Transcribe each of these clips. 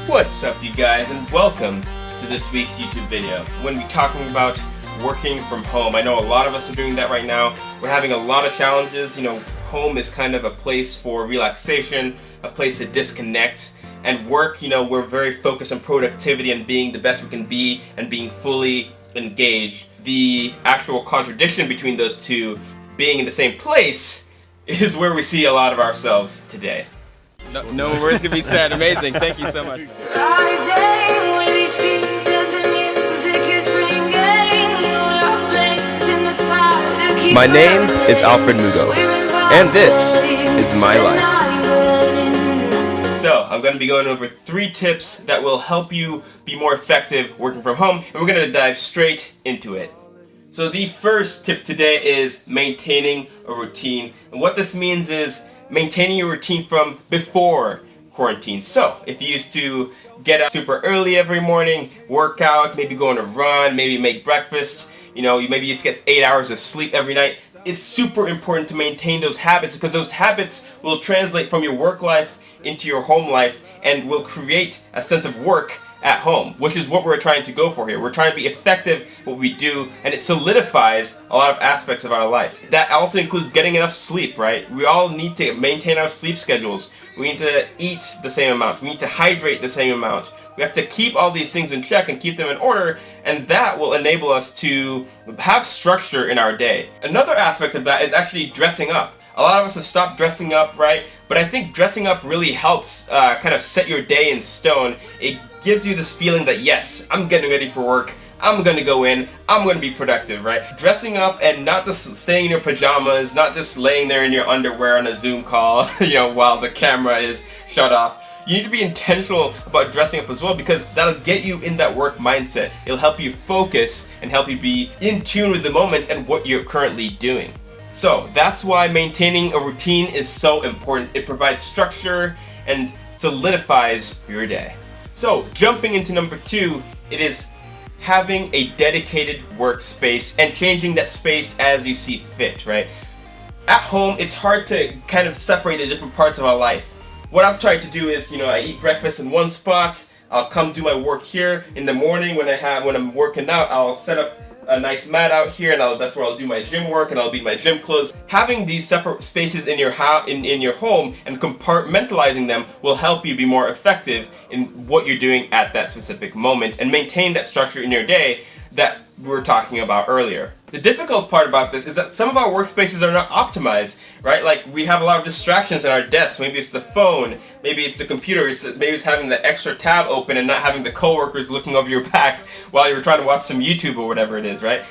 What's up, you guys, and welcome to this week's YouTube video. I'm going to be talking about working from home. I know a lot of us are doing that right now. We're having a lot of challenges. Home is kind of a place for relaxation, a place to disconnect. And work, we're very focused on productivity and being the best we can be and being fully engaged. The actual contradiction between those two, being in the same place, is where we see a lot of ourselves today. No words can be said. Amazing. Thank you so much. My name is Alfred Mugho, and this is my life. So, I'm going to be going over 3 tips that will help you be more effective working from home, and we're going to dive straight into it. So the first tip today is maintaining a routine, and what this means is maintaining your routine from before quarantine. So, if you used to get up super early every morning, work out, maybe go on a run, maybe make breakfast, maybe you used to get 8 hours of sleep every night, it's super important to maintain those habits because those habits will translate from your work life into your home life and will create a sense of work at home, which is what we're trying to go for here. We're trying to be effective at what we do, and it solidifies a lot of aspects of our life. That also includes getting enough sleep, right? We all need to maintain our sleep schedules. We need to eat the same amount. We need to hydrate the same amount. We have to keep all these things in check and keep them in order, and that will enable us to have structure in our day. Another aspect of that is actually dressing up. A lot of us have stopped dressing up, right? But I think dressing up really helps kind of set your day in stone. It gives you this feeling that, yes, I'm getting ready for work, I'm gonna go in, I'm gonna be productive, right? Dressing up and not just staying in your pajamas, not just laying there in your underwear on a Zoom call, while the camera is shut off. You need to be intentional about dressing up as well, because that'll get you in that work mindset. It'll help you focus and help you be in tune with the moment and what you're currently doing. So that's why maintaining a routine is so important. It provides structure and solidifies your day. So jumping into number 2, it is having a dedicated workspace and changing that space as you see fit, right? At home, it's hard to kind of separate the different parts of our life. What I've tried to do is, I eat breakfast in one spot, I'll come do my work here. In the morning when I'm working out, I'll set up a nice mat out here, and that's where I'll do my gym work, and I'll be in my gym clothes. Having these separate spaces in your in your home and compartmentalizing them will help you be more effective in what you're doing at that specific moment and maintain that structure in your day that we were talking about earlier. The difficult part about this is that some of our workspaces are not optimized, right? Like, we have a lot of distractions in our desk. Maybe it's the phone, maybe it's the computer, maybe it's having the extra tab open and not having the coworkers looking over your back while you're trying to watch some YouTube or whatever it is, right?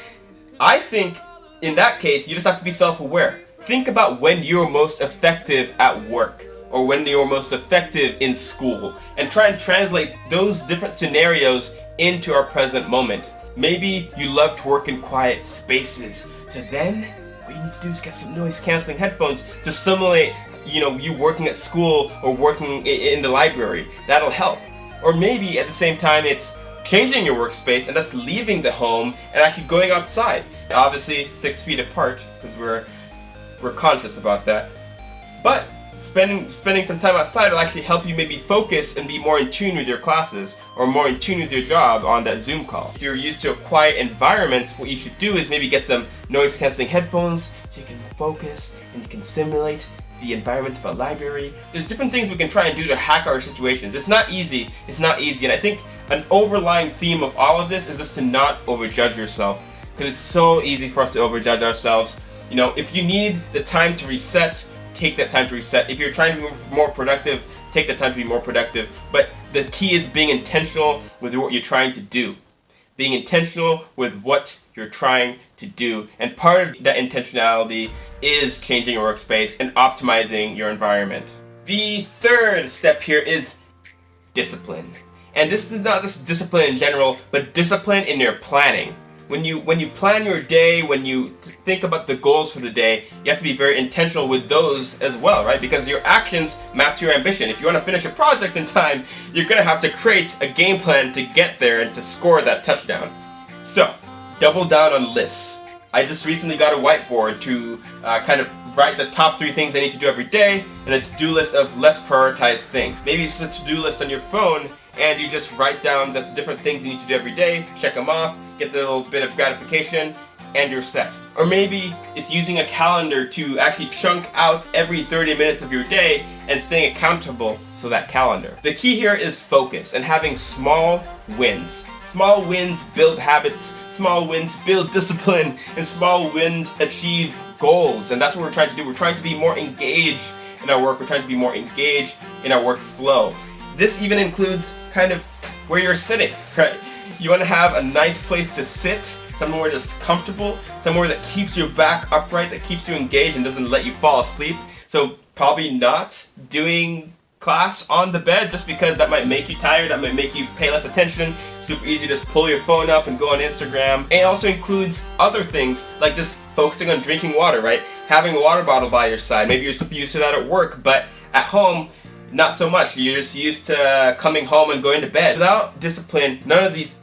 I think in that case, you just have to be self-aware. Think about when you're most effective at work or when you're most effective in school, and try and translate those different scenarios into our present moment. Maybe you love to work in quiet spaces, so then what you need to do is get some noise-canceling headphones to simulate, you working at school or working in the library. That'll help. Or maybe at the same time it's changing your workspace and that's leaving the home and actually going outside. Obviously 6 feet apart, because we're conscious about that. But spending some time outside will actually help you maybe focus and be more in tune with your classes or more in tune with your job on that Zoom call. If you're used to a quiet environment, what you should do is maybe get some noise-canceling headphones so you can focus and you can simulate the environment of a library. There's different things we can try and do to hack our situations. It's not easy, and I think an overlying theme of all of this is just to not overjudge yourself, because it's so easy for us to overjudge ourselves. If you need the time to reset, take that time to reset. If you're trying to be more productive, take the time to be more productive. But the key is being intentional with what you're trying to do. Being intentional with what you're trying to do. And part of that intentionality is changing your workspace and optimizing your environment. The third step here is discipline. And this is not just discipline in general, but discipline in your planning. When you plan your day, when you think about the goals for the day, you have to be very intentional with those as well, right? Because your actions map to your ambition. If you want to finish a project in time, you're going to have to create a game plan to get there and to score that touchdown. So, double down on lists. I just recently got a whiteboard to kind of write the top 3 things I need to do every day, and a to-do list of less prioritized things. Maybe it's a to-do list on your phone, and you just write down the different things you need to do every day, check them off, get the little bit of gratification, and you're set. Or maybe it's using a calendar to actually chunk out every 30 minutes of your day and staying accountable to that calendar. The key here is focus and having small wins. Small wins build habits, small wins build discipline, and small wins achieve goals. And that's what we're trying to do. We're trying to be more engaged in our work. We're trying to be more engaged in our workflow. This even includes kind of where you're sitting, right? You want to have a nice place to sit, somewhere that's comfortable, somewhere that keeps your back upright, that keeps you engaged and doesn't let you fall asleep. So probably not doing class on the bed, just because that might make you tired, that might make you pay less attention. Super easy to just pull your phone up and go on Instagram. And it also includes other things like just focusing on drinking water, right? Having a water bottle by your side. Maybe you're super used to that at work, but at home, not so much. You're just used to coming home and going to bed. Without discipline, none of these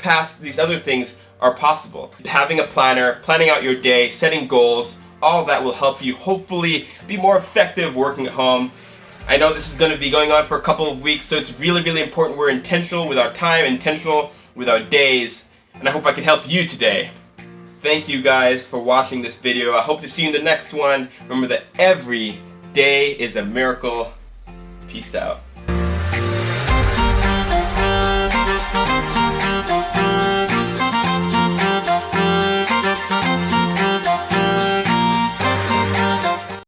other things are possible. Having a planner, planning out your day, setting goals, all of that will help you hopefully be more effective working at home. I know this is going to be going on for a couple of weeks, so it's really, really important we're intentional with our time, intentional with our days, and I hope I can help you today. Thank you guys for watching this video. I hope to see you in the next one. Remember that every day is a miracle. Peace out.